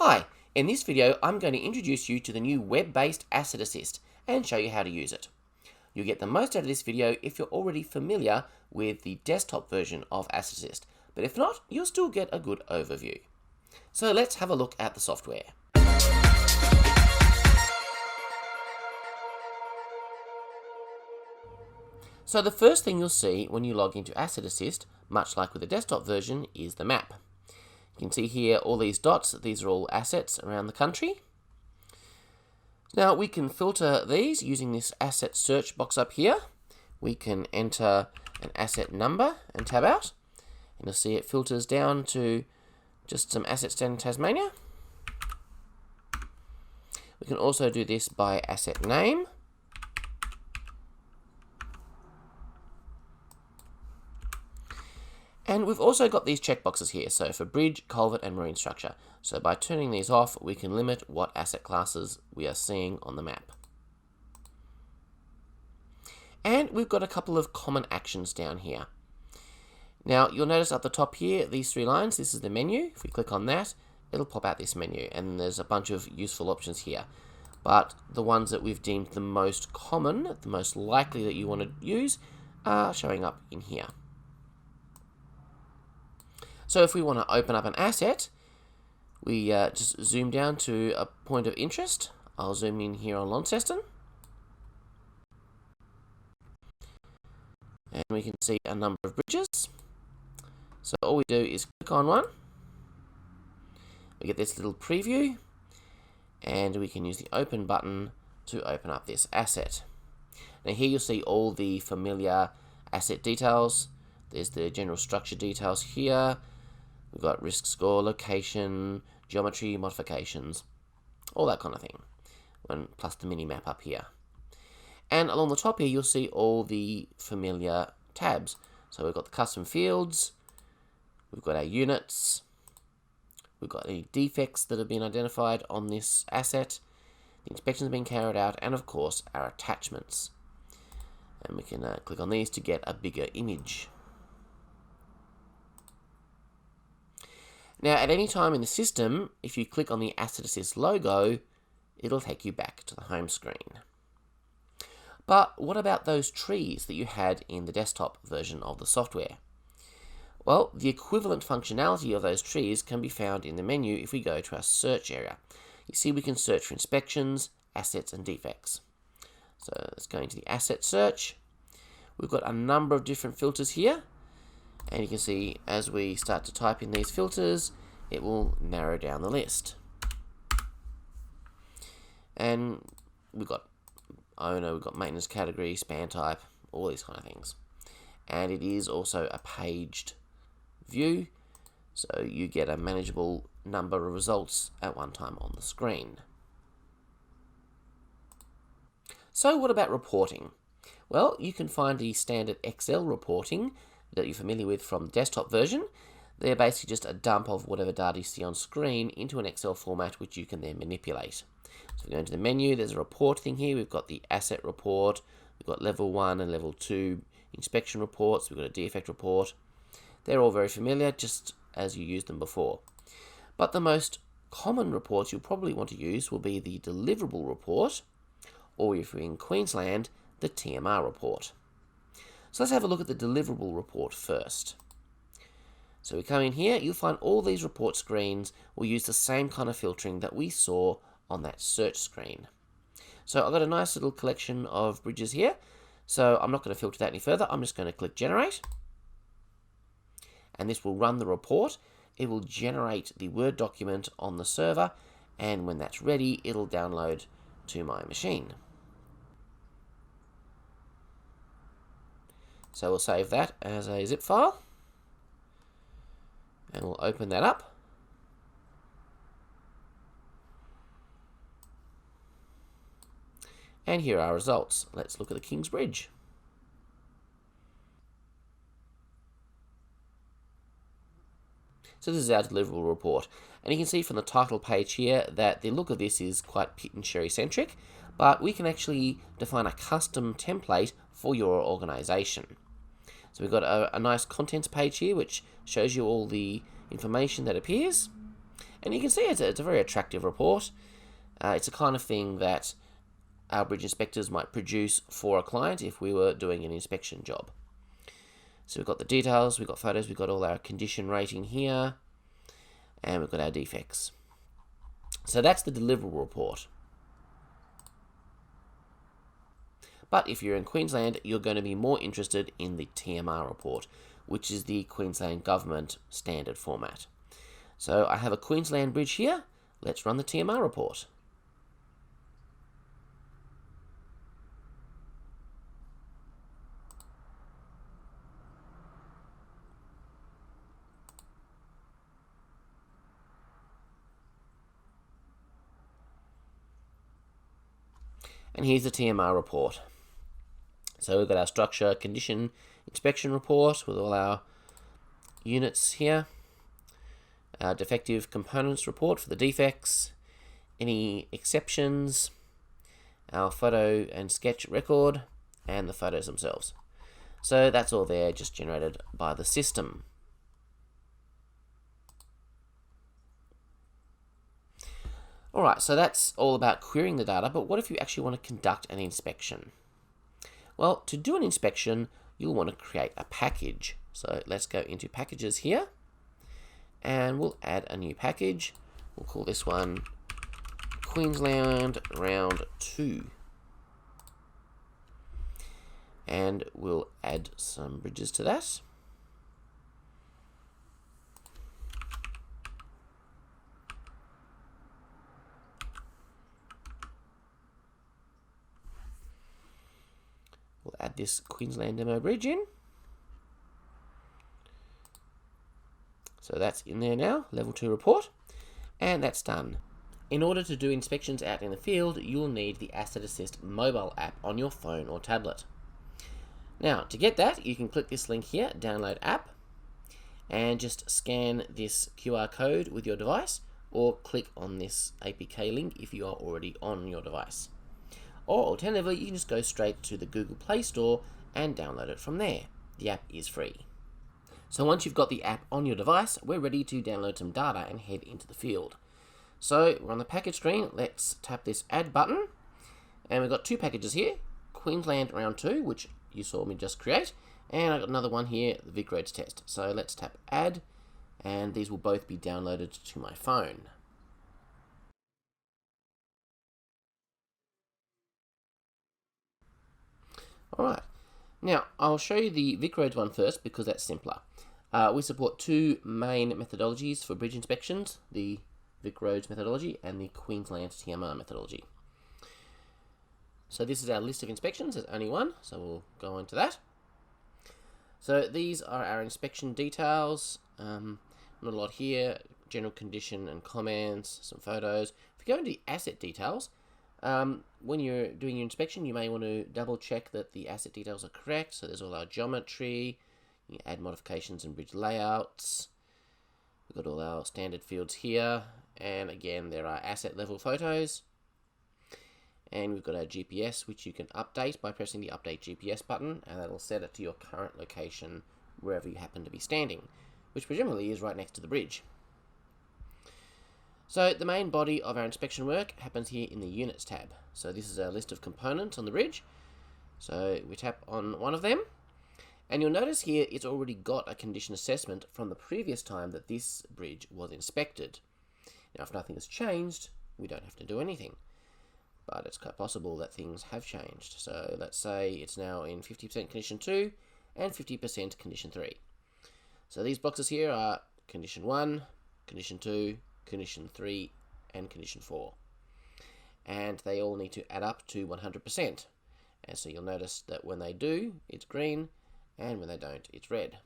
Hi, in this video I'm going to introduce you to the new web-based AssetAsyst and show you how to use it. You'll get the most out of this video if you're already familiar with the desktop version of AssetAsyst, but if not, you'll still get a good overview. So let's have a look at the software. So the first thing you'll see when you log into AssetAsyst, much like with the desktop version, is the map. You can see here all these dots, these are all assets around the country. Now we can filter these using this asset search box up here. We can enter an asset number and tab out, and you'll see it filters down to just some assets down in Tasmania. We can also do this by asset name. And we've also got these checkboxes here, so for bridge, culvert, and marine structure. So by turning these off, we can limit what asset classes we are seeing on the map. And we've got a couple of common actions down here. Now, you'll notice at the top here, these three lines, this is the menu. If we click on that, it'll pop out this menu, and there's a bunch of useful options here. But the ones that we've deemed the most common, the most likely that you want to use, are showing up in here. So if we want to open up an asset, we just zoom down to a point of interest. I'll zoom in here on Launceston. And we can see a number of bridges. So all we do is click on one. We get this little preview. And we can use the open button to open up this asset. Now here you'll see all the familiar asset details. There's the general structure details here. We've got risk score, location, geometry, modifications, all that kind of thing, and plus the mini map up here. And along the top here, you'll see all the familiar tabs. So we've got the custom fields, we've got our units, we've got any defects that have been identified on this asset, the inspections have been carried out, and of course our attachments. And we can click on these to get a bigger image. Now, at any time in the system, if you click on the AssetAsyst logo, it'll take you back to the home screen. But what about those trees that you had in the desktop version of the software? Well, the equivalent functionality of those trees can be found in the menu if we go to our search area. You see we can search for inspections, assets, and defects. So let's go into the asset search. We've got a number of different filters here. And you can see as we start to type in these filters, it will narrow down the list. And we've got owner, we've got maintenance category, span type, all these kind of things. And it is also a paged view, so you get a manageable number of results at one time on the screen. So what about reporting? Well, you can find the standard Excel reporting that you're familiar with from the desktop version. They're basically just a dump of whatever data you see on screen into an Excel format which you can then manipulate. So we go into the menu, there's a report thing here. We've got the asset report, we've got level 1 and level 2 inspection reports, we've got a defect report. They're all very familiar, just as you used them before. But the most common reports you'll probably want to use will be the Deliverable Report, or if you're in Queensland, the TMR Report. So let's have a look at the Deliverable Report first. So we come in here, you'll find all these report screens will use the same kind of filtering that we saw on that search screen. So I've got a nice little collection of bridges here, so I'm not going to filter that any further. I'm just going to click Generate, and this will run the report. It will generate the Word document on the server, and when that's ready, it'll download to my machine. So we'll save that as a zip file, and we'll open that up. And here are our results. Let's look at the King's Bridge. So this is our Deliverable Report, and you can see from the title page here that the look of this is quite pitt&sherry centric, but we can actually define a custom template for your organization. So we've got a nice contents page here which shows you all the information that appears, And you can see it's a very attractive report. It's the kind of thing that our bridge inspectors might produce for a client if we were doing an inspection job. So we've got the details, we've got photos, we've got all our condition rating here, and we've got our defects. So that's the deliverable report. But if you're in Queensland, you're going to be more interested in the TMR report, which is the Queensland Government standard format. So I have a Queensland bridge here. Let's run the TMR report. And here's the TMR report. So we've got our structure condition inspection report with all our units here. Our defective components report for the defects, any exceptions, our photo and sketch record, and the photos themselves. So that's all there, just generated by the system. Alright, so that's all about querying the data, but what if you actually want to conduct an inspection? Well, to do an inspection, you'll want to create a package. So let's go into packages here, and we'll add a new package. We'll call this one Queensland Round 2. And we'll add some bridges to that. We'll add this Queensland demo bridge in. So that's in there now, level 2 report, and that's done. In order to do inspections out in the field, you'll need the AssetAsyst mobile app on your phone or tablet. Now, to get that, you can click this link here, download app, and just scan this QR code with your device, or click on this APK link if you are already on your device. Or alternatively, you can just go straight to the Google Play Store and download it from there. The app is free. So once you've got the app on your device, we're ready to download some data and head into the field. So we're on the package screen, let's tap this add button, and we've got two packages here, Queensland Round 2, which you saw me just create, and I've got another one here, the VicRoads test. So let's tap add, and these will both be downloaded to my phone. Alright, now I'll show you the VicRoads one first because that's simpler. We support two main methodologies for bridge inspections, the VicRoads methodology and the Queensland TMR methodology. So this is our list of inspections, there's only one, so we'll go into that. So these are our inspection details, not a lot here, general condition and comments, some photos. If you go into the asset details, when you're doing your inspection, you may want to double check that the asset details are correct. So there's all our geometry, you can add modifications and bridge layouts. We've got all our standard fields here, and again there are asset level photos. And we've got our GPS, which you can update by pressing the update GPS button, and that'll set it to your current location wherever you happen to be standing, which presumably is right next to the bridge. So the main body of our inspection work happens here in the Units tab. So this is our list of components on the bridge. So we tap on one of them, and you'll notice here it's already got a condition assessment from the previous time that this bridge was inspected. Now if nothing has changed, we don't have to do anything. But it's quite possible that things have changed. So let's say it's now in 50% condition 2 and 50% condition 3. So these boxes here are condition 1, condition 2, condition 3, and condition 4. And they all need to add up to 100%. And so you'll notice that when they do, it's green, and when they don't, it's red.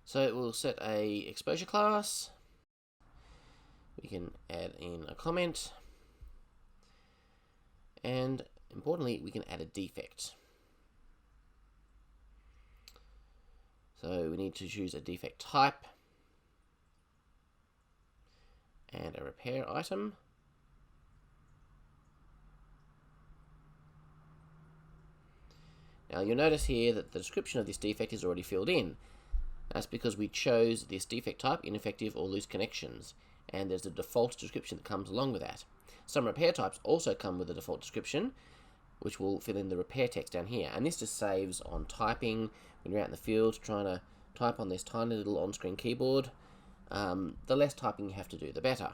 So we'll set a exposure class. We can add in a comment. And importantly, we can add a defect. So we need to choose a defect type and a repair item. Now you'll notice here that the description of this defect is already filled in. That's because we chose this defect type, ineffective or loose connections, and there's a default description that comes along with that. Some repair types also come with a default description, which will fill in the repair text down here, and this just saves on typing when you're out in the field trying to type on this tiny little on-screen keyboard. The less typing you have to do, the better.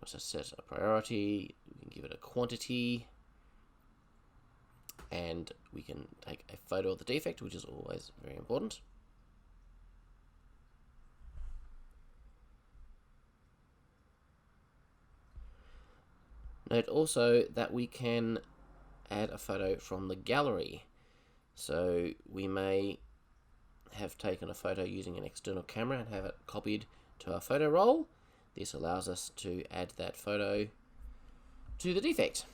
Also set a priority, we can give it a quantity, and we can take a photo of the defect, which is always very important. Note also that we can add a photo from the gallery. So we may have taken a photo using an external camera and have it copied to our photo roll. This allows us to add that photo to the defect.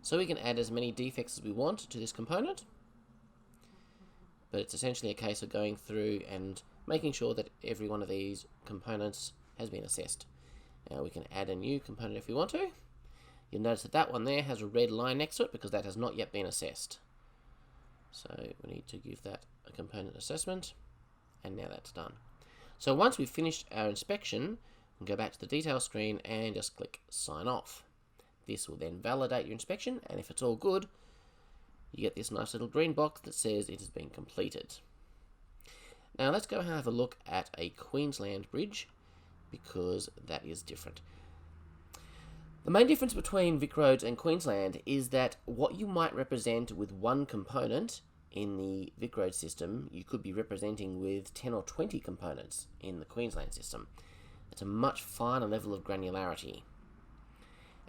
So we can add as many defects as we want to this component, but it's essentially a case of going through and making sure that every one of these components has been assessed. Now we can add a new component if we want to. You'll notice that that one there has a red line next to it because that has not yet been assessed. So we need to give that a component assessment, and now that's done. So once we've finished our inspection, we'll go back to the detail screen and just click sign off. This will then validate your inspection, and if it's all good, you get this nice little green box that says it has been completed. Now let's go have a look at a Queensland bridge, because that is different. The main difference between VicRoads and Queensland is that what you might represent with one component in the VicRoads system, you could be representing with 10 or 20 components in the Queensland system. It's a much finer level of granularity.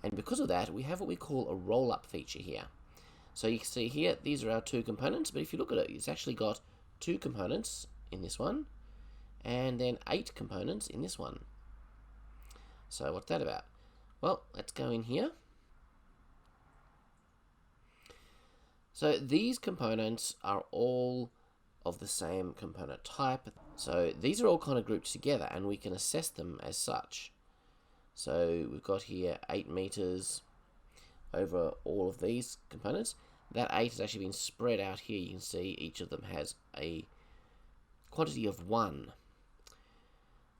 And because of that, we have what we call a roll-up feature here. So you can see here, these are our two components, but if you look at it, it's actually got 2 components in this one, and then 8 components in this one. So what's that about? Well, let's go in here. So these components are all of the same component type. So these are all kind of grouped together, and we can assess them as such. So we've got here 8 meters over all of these components. That 8 has actually been spread out here. You can see each of them has a quantity of 1.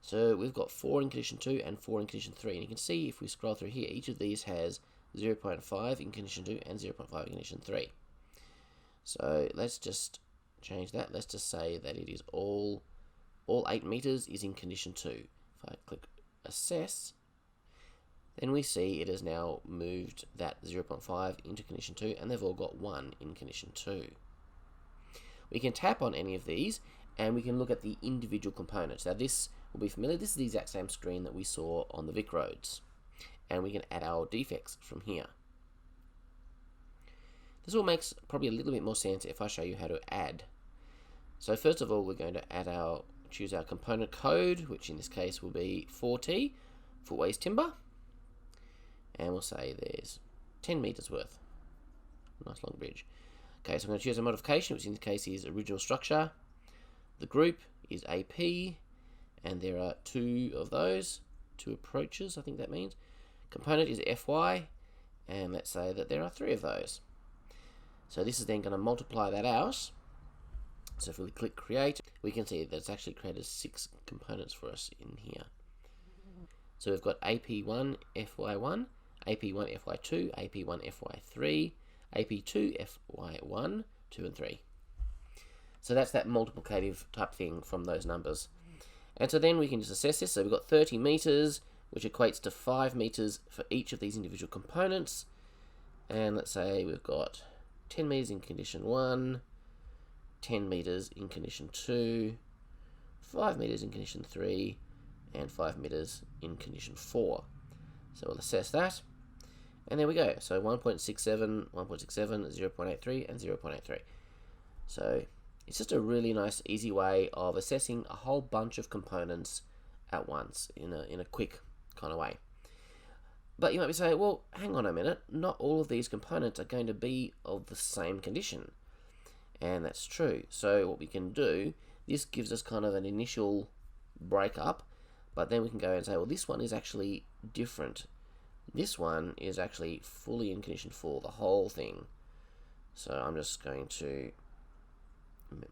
So we've got 4 in condition 2 and 4 in condition 3. And you can see if we scroll through here, each of these has 0.5 in condition 2 and 0.5 in condition 3. So let's just change that. Let's just say that it is all 8 meters is in condition 2. If I click assess, then we see it has now moved that 0.5 into condition 2, and they've all got 1 in condition 2. We can tap on any of these, and we can look at the individual components. Now this will be familiar. This is the exact same screen that we saw on the VicRoads, and we can add our defects from here. This all makes probably a little bit more sense if I show you how to add. So first of all, we're going to choose our component code, which in this case will be 4T, footways timber, and we'll say there's 10 meters worth. Nice long bridge. Okay, so I'm going to choose a modification, which in this case is original structure. The group is AP, and there are 2 of those, 2 approaches, I think that means. Component is FY, and let's say that there are 3 of those. So this is then going to multiply that out. So if we click create, we can see that it's actually created 6 components for us in here. So we've got AP1 FY1, AP1 FY2, AP1 FY3, AP2 FY1, 2 and 3. So that's that multiplicative type thing from those numbers. And so then we can just assess this. So we've got 30 meters, which equates to 5 meters for each of these individual components. And let's say we've got 10 meters in condition 1, 10 meters in condition 2, 5 meters in condition 3, and 5 meters in condition 4. So we'll assess that. And there we go. So 1.67, 1.67, 0.83, and 0.83. So it's just a really nice, easy way of assessing a whole bunch of components at once in a quick kind of way. But you might be saying, well, hang on a minute, not all of these components are going to be of the same condition. And that's true. So what we can do, this gives us kind of an initial breakup, but then we can go and say, well, this one is actually different. This one is actually fully in condition 4, the whole thing. So I'm just going to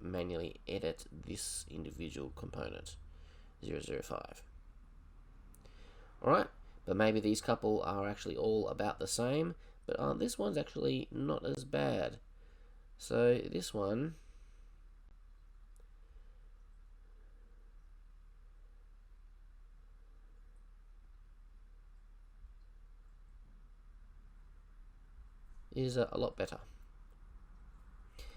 manually edit this individual component, 005. Alright, but maybe these couple are actually all about the same, but this one's actually not as bad. So this one is a lot better.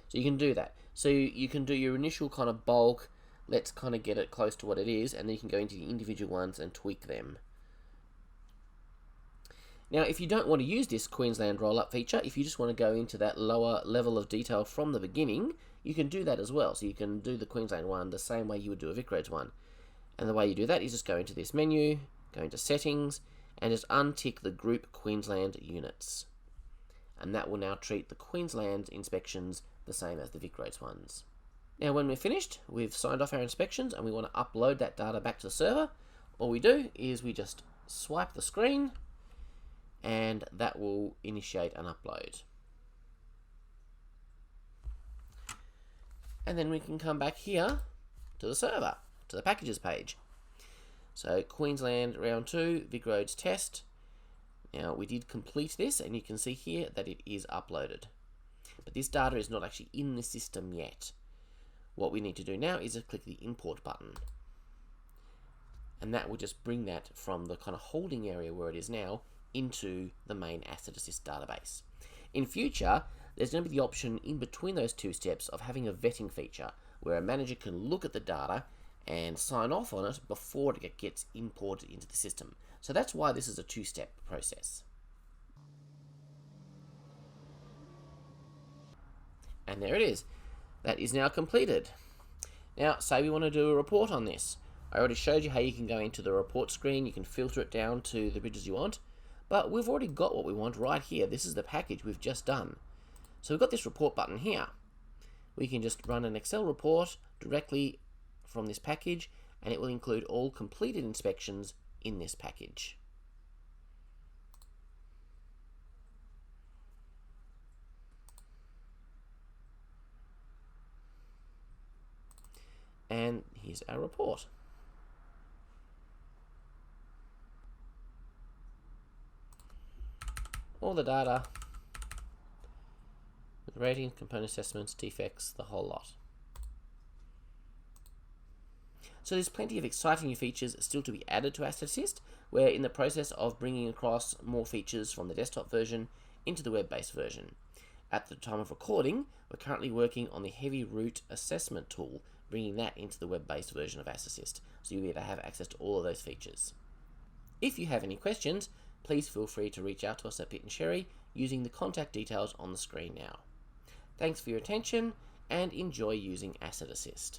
So you can do that. So you can do your initial kind of bulk, let's kind of get it close to what it is, and then you can go into the individual ones and tweak them. Now, if you don't want to use this Queensland rollup feature, if you just want to go into that lower level of detail from the beginning, you can do that as well. So you can do the Queensland one the same way you would do a VicRoads one. And the way you do that is just go into this menu, go into settings, and just untick the group Queensland units. And that will now treat the Queensland inspections the same as the VicRoads ones. Now, when we're finished, we've signed off our inspections and we want to upload that data back to the server. All we do is we just swipe the screen, and that will initiate an upload. And then we can come back here to the server, to the packages page. So Queensland round 2, VicRoads test. Now we did complete this, and you can see here that it is uploaded. But this data is not actually in the system yet. What we need to do now is just click the import button. And that will just bring that from the kind of holding area where it is now into the main AssetAsyst database. In future, there's going to be the option in between those two steps of having a vetting feature where a manager can look at the data and sign off on it before it gets imported into the system. So that's why this is a two-step process. And there it is. That is now completed. Now, say we want to do a report on this. I already showed you how you can go into the report screen, you can filter it down to the bridges you want, but we've already got what we want right here. This is the package we've just done. So we've got this report button here. We can just run an Excel report directly from this package, and it will include all completed inspections in this package. And here's our report. All the data, with ratings, component assessments, defects, the whole lot. So there's plenty of exciting new features still to be added to AssetAsyst. We're in the process of bringing across more features from the desktop version into the web-based version. At the time of recording, we're currently working on the heavy root assessment tool, bringing that into the web-based version of AssetAsyst, so you'll be able to have access to all of those features. If you have any questions, please feel free to reach out to us at pitt&sherry using the contact details on the screen now. Thanks for your attention and enjoy using AssetAsyst.